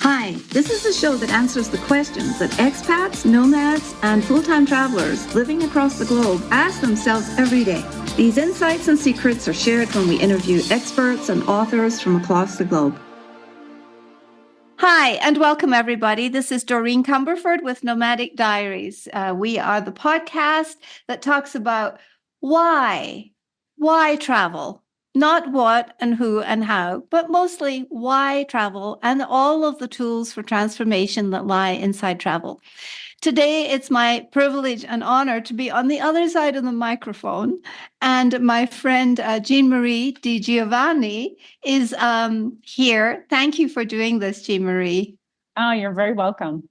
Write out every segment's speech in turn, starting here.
Hi, this is the show that answers the questions that expats, nomads, and full-time travelers living across the globe ask themselves every day. These insights and secrets are shared when we interview experts and authors from across the globe. Hi, and welcome everybody. This is Doreen Cumberford with Nomadic Diaries. We are the podcast that talks about why travel. Not what and who and how, but mostly why travel and all of the tools for transformation that lie inside travel. Today, it's my privilege and honor to be on the other side of the microphone. And my friend, Marie DiGiovanna, is here. Thank you for doing this, Marie. Oh, you're very welcome.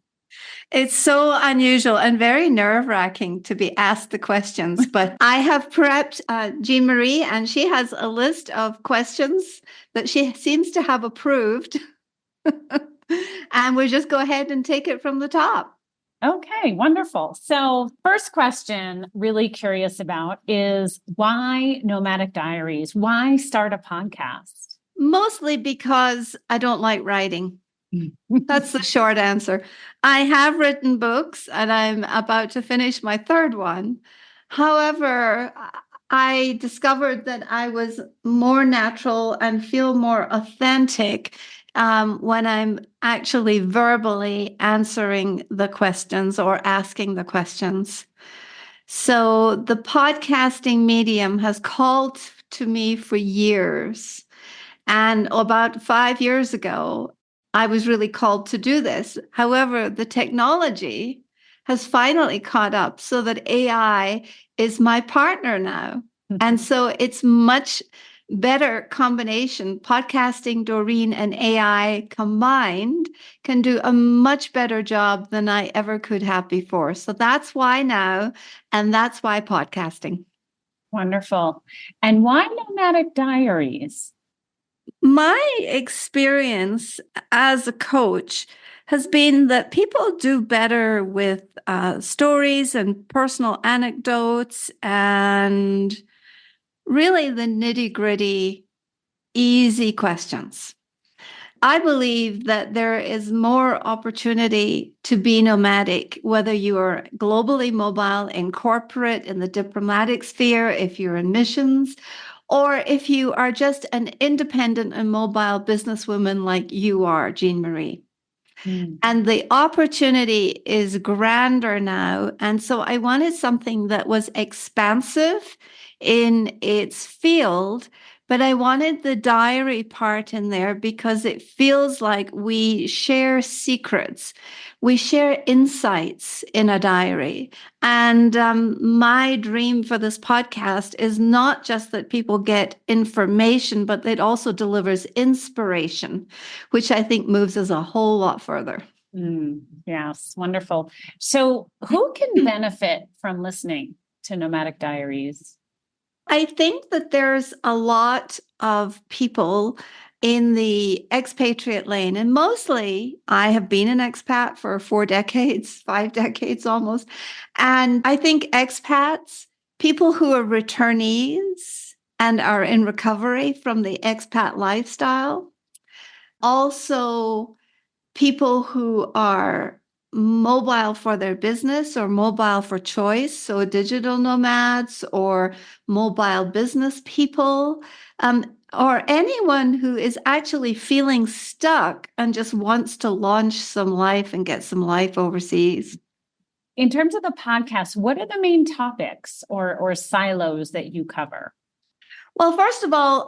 It's so unusual and very nerve-wracking to be asked the questions, but I have prepped Jean-Marie, and she has a list of questions that she seems to have approved. And we'll just go ahead and take it from the top. Okay, wonderful. So first question, really curious about is why Nomadic Diaries? Why start a podcast? Mostly because I don't like writing. That's the short answer. I have written books and I'm about to finish my third one. However, I discovered that I was more natural and feel more authentic when I'm actually verbally answering the questions or asking the questions. So the podcasting medium has called to me for years. And about 5 years ago, I was really called to do this. However, the technology has finally caught up so that AI is my partner now. Mm-hmm. And so it's much better combination. Podcasting, Doreen, and AI combined can do a much better job than I ever could have before. So that's why now, and that's why podcasting. Wonderful. And why Nomadic Diaries? My experience as a coach has been that people do better with stories and personal anecdotes and really the nitty-gritty, easy questions. I believe that there is more opportunity to be nomadic, whether you are globally mobile, in corporate, in the diplomatic sphere, if you're in missions, or if you are just an independent and mobile businesswoman like you are, Jean-Marie. And the opportunity is grander now. And so I wanted something that was expansive in its field, but I wanted the diary part in there because it feels like we share secrets. We share insights in a diary. And my dream for this podcast is not just that people get information, but it also delivers inspiration, which I think moves us a whole lot further. Yes, wonderful. So who can benefit from listening to Nomadic Diaries? I think that there's a lot of people in the expatriate lane, and mostly I have been an expat for 4 decades, 5 decades almost. And I think expats, people who are returnees and are in recovery from the expat lifestyle, also people who are mobile for their business or mobile for choice, so digital nomads or mobile business people, or anyone who is actually feeling stuck and just wants to launch some life and get some life overseas. In terms of the podcast, what are the main topics or silos that you cover? Well, first of all,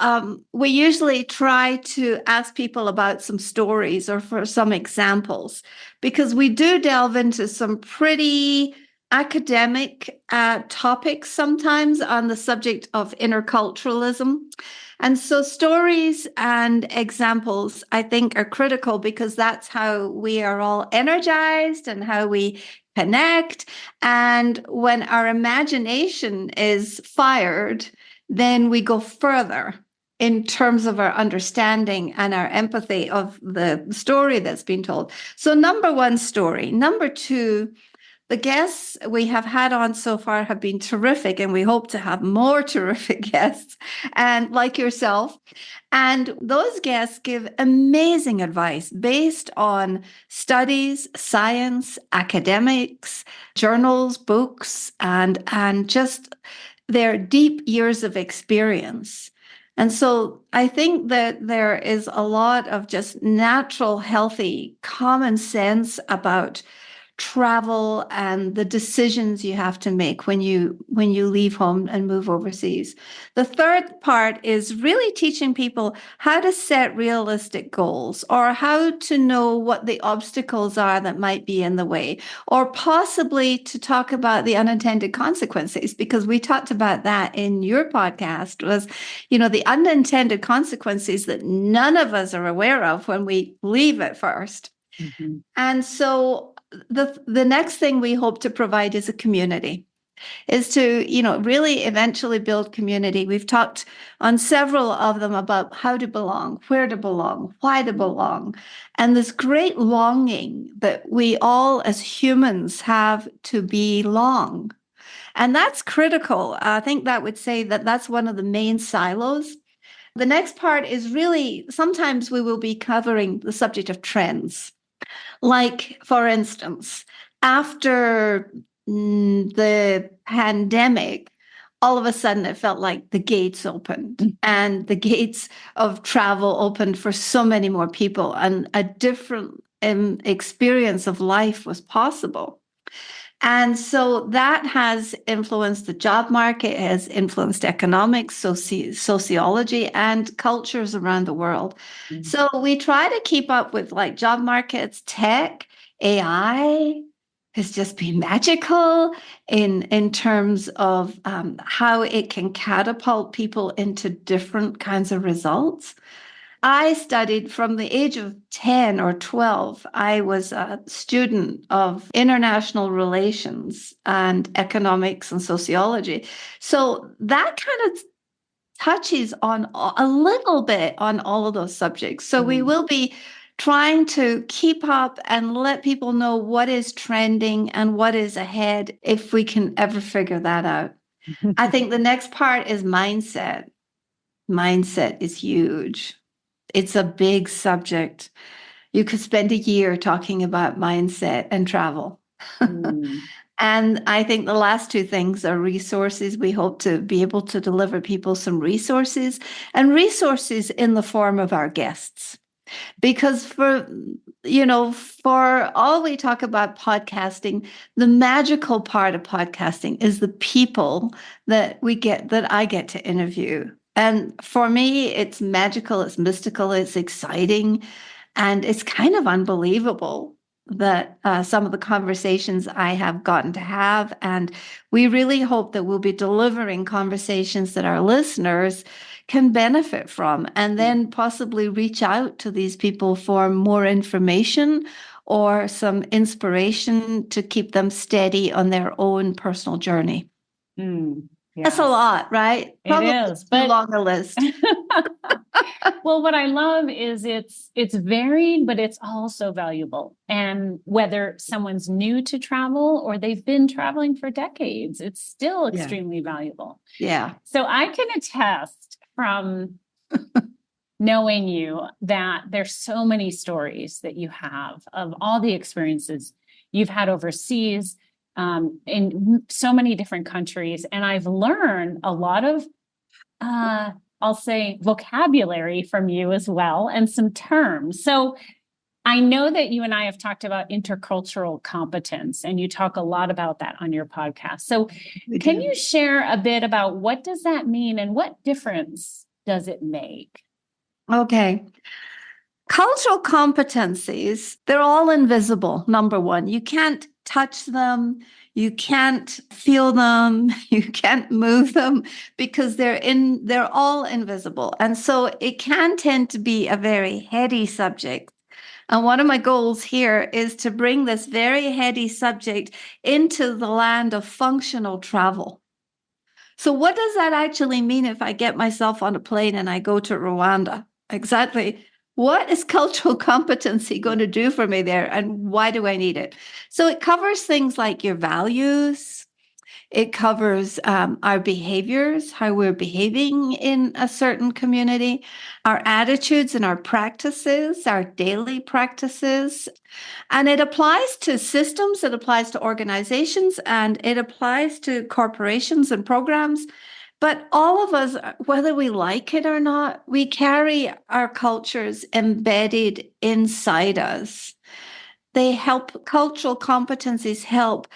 we usually try to ask people about some stories or for some examples, because we do delve into some pretty academic topics sometimes on the subject of interculturalism. And so stories and examples, I think, are critical because that's how we are all energized and how we connect. And when our imagination is fired, then we go further in terms of our understanding and our empathy of the story that's been told. So number one, story. Number two, The guests we have had on so far have been terrific, and we hope to have more terrific guests, and like yourself. And those guests give amazing advice based on studies, science, academics, journals, books, and just their deep years of experience. And so I think that there is a lot of just natural, healthy common sense about travel and the decisions you have to make when you leave home and move overseas. The third part is really teaching people how to set realistic goals, or how to know what the obstacles are that might be in the way, or possibly to talk about the unintended consequences, because we talked about that in your podcast, was, the unintended consequences that none of us are aware of when we leave at first. Mm-hmm. And so the next thing we hope to provide is a community, is to, really eventually build community. We've talked on several of them about how to belong, where to belong, why to belong, and this great longing that we all as humans have to belong. And that's critical. I think that would say that that's one of the main silos. The next part is really, sometimes we will be covering the subject of trends. Like, for instance, after the pandemic, all of a sudden it felt like the gates opened, and the gates of travel opened for so many more people, and a different experience of life was possible. And so that has influenced the job market, has influenced economics, sociology, and cultures around the world. Mm-hmm. So we try to keep up with like job markets, tech, AI has just been magical in terms of how it can catapult people into different kinds of results. I studied from the age of 10 or 12. I was a student of international relations and economics and sociology. So that kind of touches on a little bit on all of those subjects. So we will be trying to keep up and let people know what is trending and what is ahead, if we can ever figure that out. I think the next part is mindset. Mindset is huge. It's a big subject. You could spend a year talking about mindset and travel. And I think the last two things are resources. We hope to be able to deliver people some resources, and resources in the form of our guests. Because for all we talk about podcasting, the magical part of podcasting is the people that I get to interview. And for me, it's magical, it's mystical, it's exciting, and it's kind of unbelievable that some of the conversations I have gotten to have. And we really hope that we'll be delivering conversations that our listeners can benefit from, and then possibly reach out to these people for more information or some inspiration to keep them steady on their own personal journey. Yes. That's a lot, right? Probably it is, but long a list. Well, what I love is it's varied, but it's also valuable. And whether someone's new to travel or they've been traveling for decades, it's still extremely valuable. Yeah. So I can attest from knowing you that there's so many stories that you have of all the experiences you've had overseas, in so many different countries. And I've learned a lot of, I'll say, vocabulary from you as well, and some terms. So I know that you and I have talked about intercultural competence, and you talk a lot about that on your podcast. So can you share a bit about what does that mean and what difference does it make? Okay. Cultural competencies, they're all invisible, number one. You can't touch them. You can't feel them. You can't move them because they're all invisible. And so it can tend to be a very heady subject. And one of my goals here is to bring this very heady subject into the land of functional travel. So what does that actually mean if I get myself on a plane and I go to Rwanda? Exactly. what is cultural competency going to do for me there? And why do I need it? So it covers things like your values. It covers our behaviors, how we're behaving in a certain community, our attitudes and our practices, our daily practices. And it applies to systems, it applies to organizations, and it applies to corporations and programs. But all of us, whether we like it or not, we carry our cultures embedded inside us. They help, cultural competencies help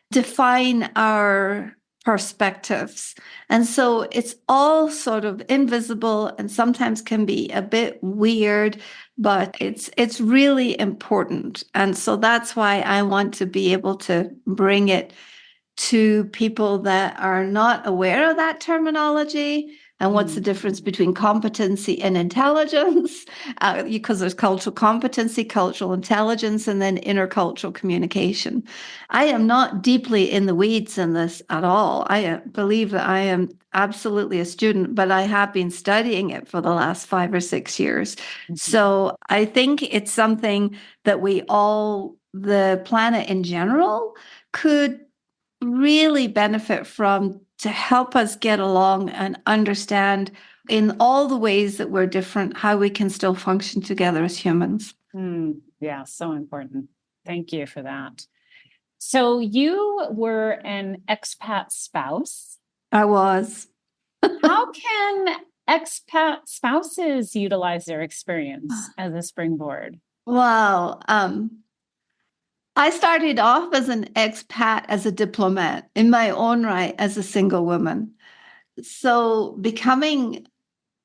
define our perspectives. And so it's all sort of invisible and sometimes can be a bit weird, but it's really important. And so that's why I want to be able to bring it to people that are not aware of that terminology and what's the difference between competency and intelligence, because there's cultural competency, cultural intelligence, and then intercultural communication. I am not deeply in the weeds in this at all. I believe that I am absolutely a student, but I have been studying it for the last 5 or 6 years. So I think it's something that we all, the planet in general, could really benefit from to help us get along and understand in all the ways that we're different, how we can still function together as humans. Yeah, so important. Thank you for that. So you were an expat spouse. I was. How can expat spouses utilize their experience as a springboard? Wow. I started off as an expat, as a diplomat in my own right, as a single woman. So becoming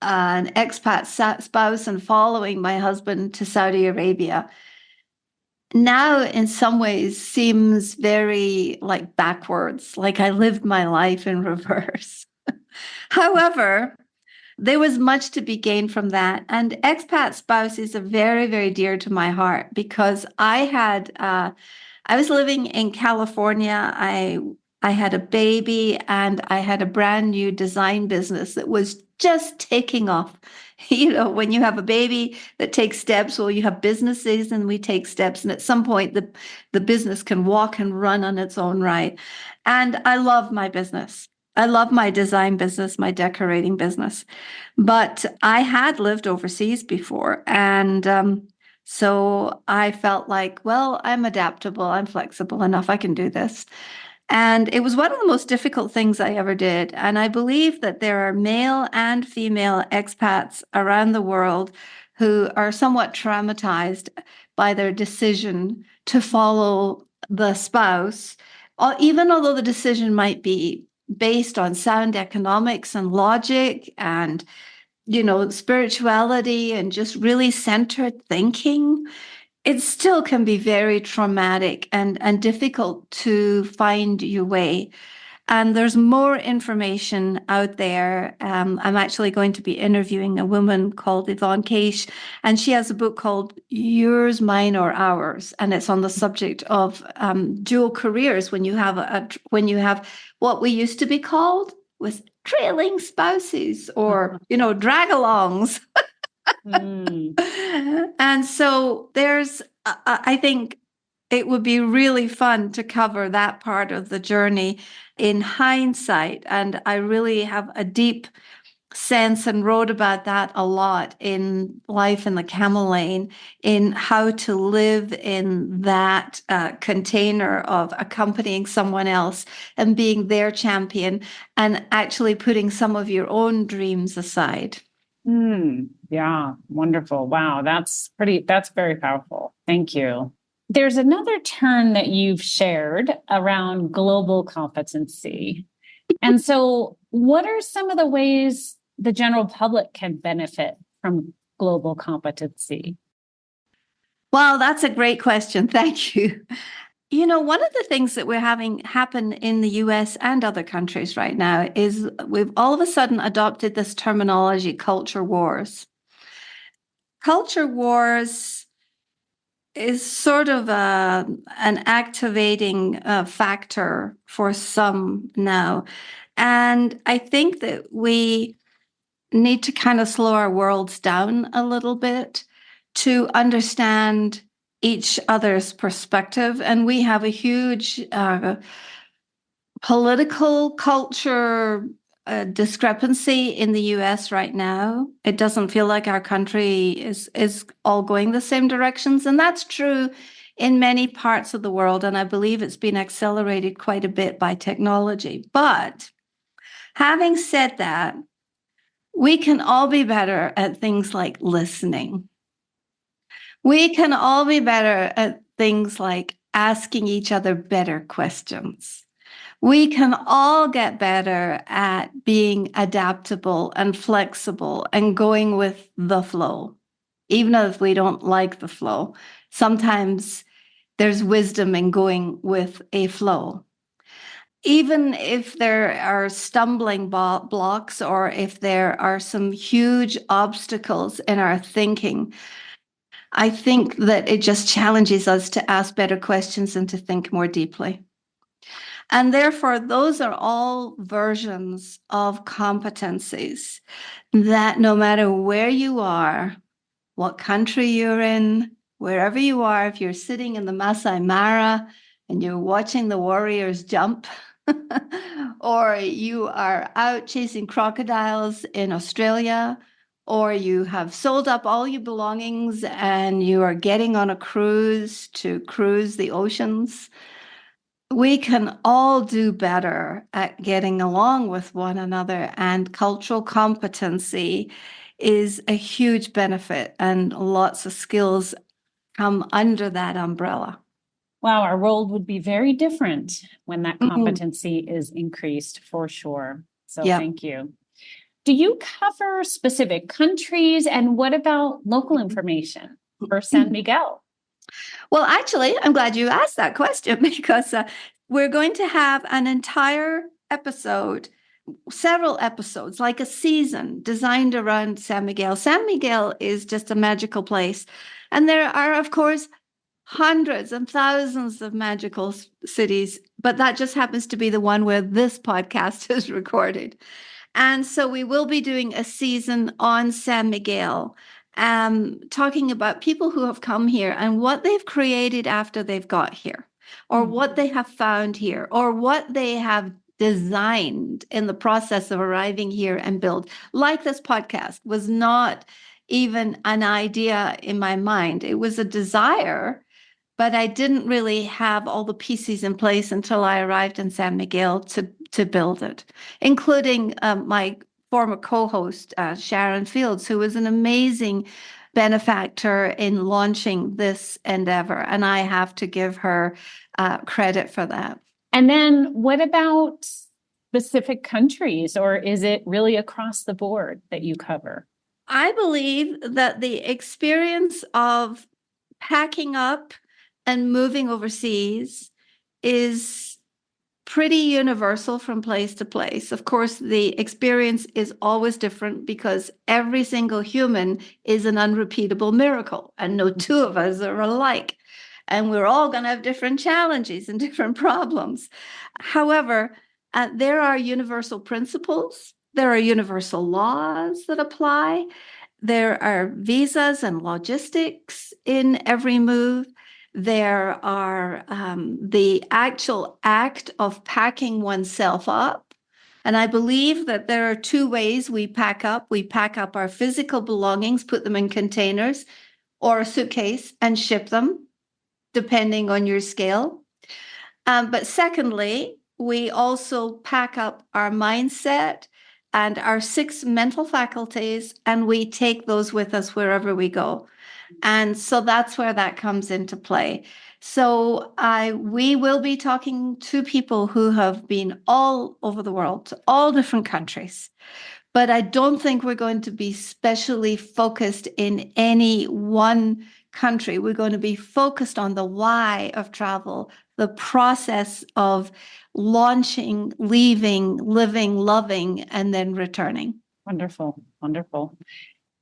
an expat spouse and following my husband to Saudi Arabia now in some ways seems very like backwards, like I lived my life in reverse. However, there was much to be gained from that. And expat spouses are very, very dear to my heart because I was living in California. I had a baby and I had a brand new design business that was just taking off. You know, when you have a baby that takes steps, well, you have businesses and we take steps. And at some point, the business can walk and run on its own right. And I love my business. I love my design business, my decorating business. But I had lived overseas before. And so I felt like, well, I'm adaptable. I'm flexible enough. I can do this. And it was one of the most difficult things I ever did. And I believe that there are male and female expats around the world who are somewhat traumatized by their decision to follow the spouse, even although the decision might be based on sound economics and logic and, you know, spirituality and just really centered thinking. It still can be very traumatic and difficult to find your way. And there's more information out there. I'm actually going to be interviewing a woman called Yvonne Case, and she has a book called Yours, Mine, or Ours, and it's on the subject of dual careers when you have when you have what we used to be called with trailing spouses or drag-alongs. And so I think it would be really fun to cover that part of the journey in hindsight. And I really have a deep sense and wrote about that a lot in Life in the Camel Lane, in how to live in that container of accompanying someone else and being their champion and actually putting some of your own dreams aside. Yeah, wonderful. Wow, that's very powerful. Thank you. There's another term that you've shared around global competency. And so what are some of the ways the general public can benefit from global competency? Well, that's a great question. Thank you. You know, one of the things that we're having happen in the US and other countries right now is we've all of a sudden adopted this terminology, culture wars. Culture wars is sort of an activating factor for some now. And I think that we need to kind of slow our worlds down a little bit to understand each other's perspective. And we have a huge political culture discrepancy in the US right now. It doesn't feel like our country is all going the same directions. And that's true in many parts of the world. And I believe it's been accelerated quite a bit by technology. But having said that, we can all be better at things like listening. We can all be better at things like asking each other better questions. We can all get better at being adaptable and flexible and going with the flow, even if we don't like the flow. Sometimes there's wisdom in going with a flow. Even if there are stumbling blocks or if there are some huge obstacles in our thinking, I think that it just challenges us to ask better questions and to think more deeply. And therefore, those are all versions of competencies that no matter where you are, what country you're in, wherever you are, if you're sitting in the Masai Mara and you're watching the warriors jump, or you are out chasing crocodiles in Australia, or you have sold up all your belongings and you are getting on a cruise to cruise the oceans, we can all do better at getting along with one another, and cultural competency is a huge benefit, and lots of skills come under that umbrella. Wow, our world would be very different when that competency is increased, for sure. So Thank you. Do you cover specific countries, and what about local information for San Miguel? Well, actually, I'm glad you asked that question because we're going to have an entire episode, several episodes, like a season designed around San Miguel. San Miguel is just a magical place. And there are, of course, hundreds and thousands of magical cities, but that just happens to be the one where this podcast is recorded. And so we will be doing a season on San Miguel, talking about people who have come here and what they've created after they've got here, or what they have found here, or what they have designed in the process of arriving here and build. Like this podcast was not even an idea in my mind. It was a desire, but I didn't really have all the pieces in place until I arrived in San Miguel to build it, including my former co-host, Sharon Fields, who was an amazing benefactor in launching this endeavor. And I have to give her credit for that. And then what about specific countries, or is it really across the board that you cover? I believe that the experience of packing up and moving overseas is pretty universal from place to place. Of course, the experience is always different because every single human is an unrepeatable miracle, and no two of us are alike. And we're all going to have different challenges and different problems. However, there are universal principles. There are universal laws that apply. There are visas and logistics in every move. There are the actual act of packing oneself up. And I believe that there are two ways we pack up. We pack up our physical belongings, put them in containers or a suitcase and ship them, depending on your scale. But secondly, we also pack up our mindset and our 6 mental faculties, and we take those with us wherever we go. And so that's where that comes into play. So we will be talking to people who have been all over the world, to all different countries. But I don't think we're going to be specially focused in any one country. We're going to be focused on the why of travel, the process of launching, leaving, living, loving, and then returning. Wonderful, wonderful.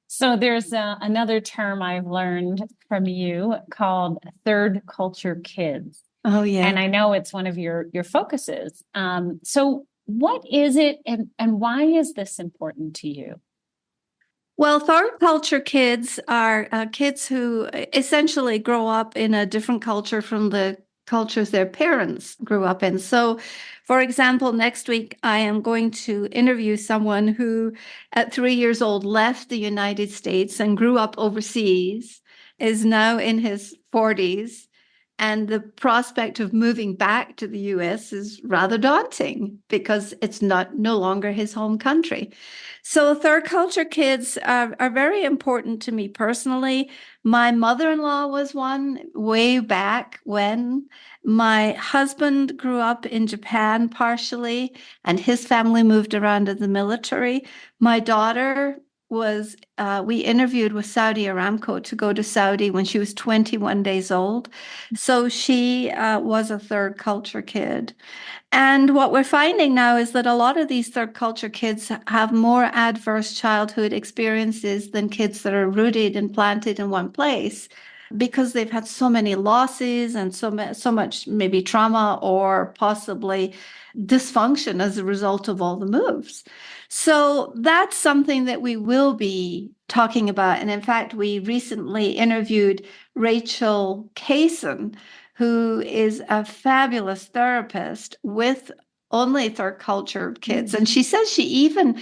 So there's another term I've learned from you called third culture kids. Oh, yeah. And I know it's one of your focuses. So what is it, and why is this important to you? Well, third culture kids are kids who essentially grow up in a different culture from the cultures their parents grew up in. So, for example, next week I am going to interview someone who, at 3 years old, left the United States and grew up overseas, is now in his 40s. And the prospect of moving back to the US is rather daunting because it's no longer his home country. So third culture kids are very important to me personally. My mother-in-law was one way back when. My husband grew up in Japan partially, and his family moved around in the military. My daughter we interviewed with Saudi Aramco to go to Saudi when she was 21 days old. So she was a third culture kid. And what we're finding now is that a lot of these third culture kids have more adverse childhood experiences than kids that are rooted and planted in one place because they've had so many losses and so much maybe trauma or possibly dysfunction as a result of all the moves. So that's something that we will be talking about. And in fact, we recently interviewed Rachel Kaysen, who is a fabulous therapist with only third culture kids. And she says she even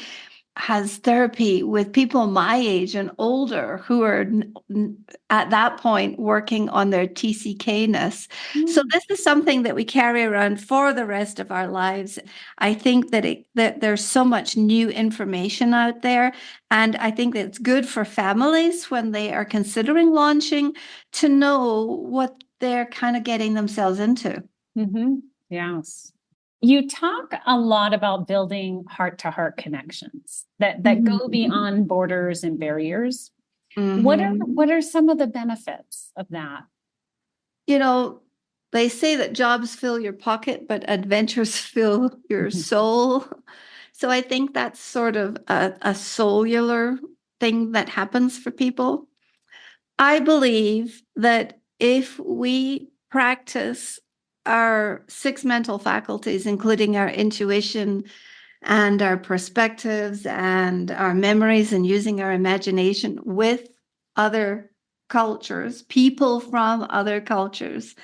has therapy with people my age and older who are at that point working on their TCK-ness. So this is something that we carry around for the rest of our lives. I think that there's so much new information out there, and I think that it's good for families when they are considering launching to know what they're kind of getting themselves into. Mm-hmm. Yes. You talk a lot about building heart-to-heart connections that go beyond borders and barriers. What are some of the benefits of that? You know, they say that jobs fill your pocket, but adventures fill your soul. So I think that's sort of a cellular thing that happens for people. I believe that if we practice our six mental faculties, including our intuition and our perspectives and our memories and using our imagination with other cultures, people from other cultures,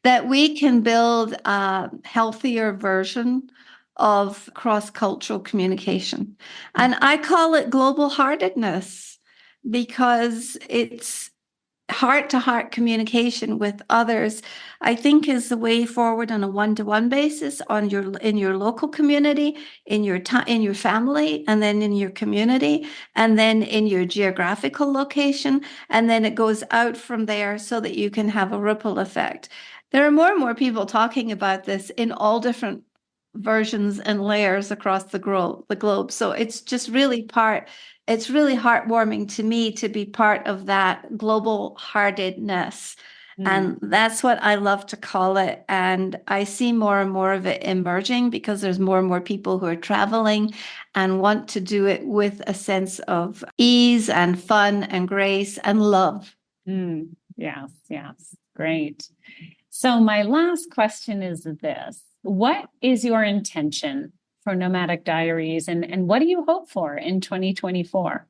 that we can build a healthier version of cross-cultural communication. And I call it global heartedness because it's heart-to-heart communication with others, I think, is the way forward on a one-to-one basis in your local community, in your family, and then in your community, and then in your geographical location, and then it goes out from there so that you can have a ripple effect. There are more and more people talking about this in all different versions and layers across the globe. So it's just really it's really heartwarming to me to be part of that global heartedness. And that's what I love to call it. And I see more and more of it emerging because there's more and more people who are traveling and want to do it with a sense of ease and fun and grace and love. Yes, yes. Great. So my last question is this. What is your intention for Nomadic Diaries, and what do you hope for in 2024?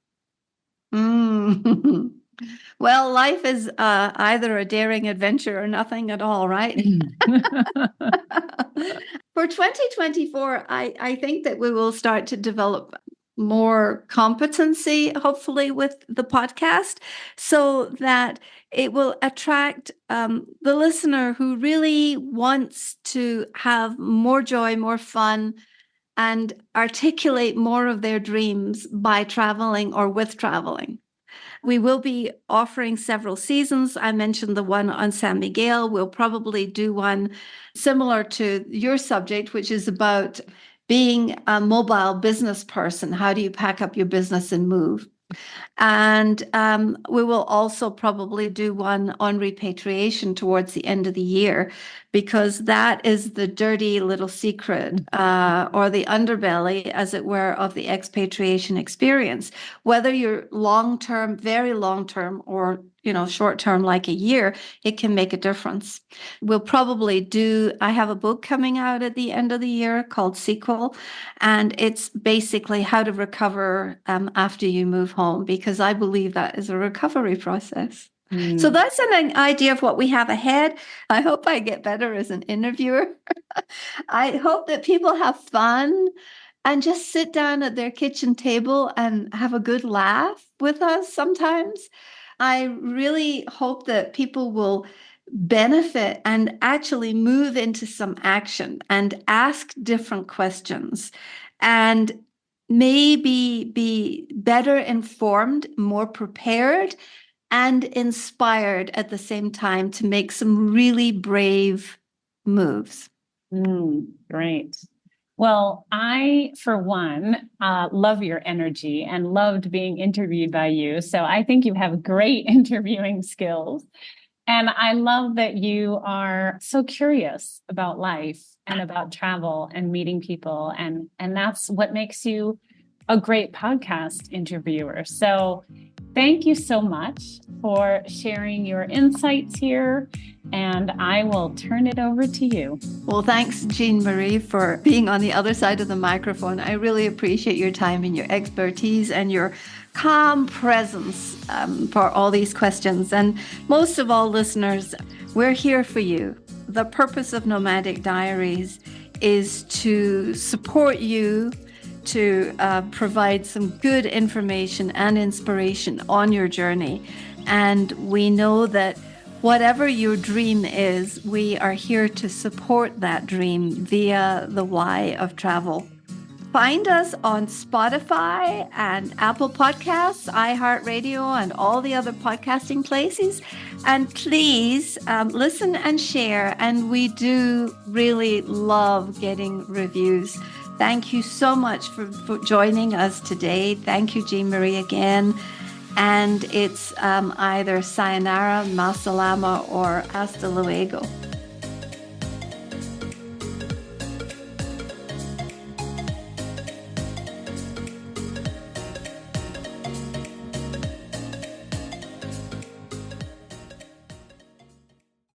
Well, life is either a daring adventure or nothing at all, right? For 2024, I think that we will start to develop more competency, hopefully, with the podcast so that it will attract the listener who really wants to have more joy, more fun, and articulate more of their dreams by traveling or with traveling. We will be offering several seasons. I mentioned the one on San Miguel. We'll probably do one similar to your subject, which is about being a mobile business person. How do you pack up your business and move? And we will also probably do one on repatriation towards the end of the year, because that is the dirty little secret or the underbelly, as it were, of the expatriation experience. Whether you're long-term, very long-term, or short term, like a year, it can make a difference. We'll probably I have a book coming out at the end of the year called Sequel, and it's basically how to recover after you move home, because I believe that is a recovery process. So that's an idea of what we have ahead. I hope I get better as an interviewer. I hope that people have fun and just sit down at their kitchen table and have a good laugh with us sometimes. I really hope that people will benefit and actually move into some action and ask different questions and maybe be better informed, more prepared, and inspired at the same time to make some really brave moves. Great. Well, I, for one, love your energy and loved being interviewed by you. So I think you have great interviewing skills. And I love that you are so curious about life and about travel and meeting people. And that's what makes you a great podcast interviewer. So thank you so much for sharing your insights here. And I will turn it over to you. Well, thanks, Jean Marie, for being on the other side of the microphone. I really appreciate your time and your expertise and your calm presence for all these questions. And most of all, listeners, we're here for you. The purpose of Nomadic Diaries is to support you, to provide some good information and inspiration on your journey. And we know that whatever your dream is, we are here to support that dream via the why of travel. Find us on Spotify and Apple Podcasts, iHeartRadio, and all the other podcasting places. And please listen and share. And we do really love getting reviews. Thank you so much for joining us today. Thank you, Jean Marie, again. And it's either sayonara, masalama, or hasta luego.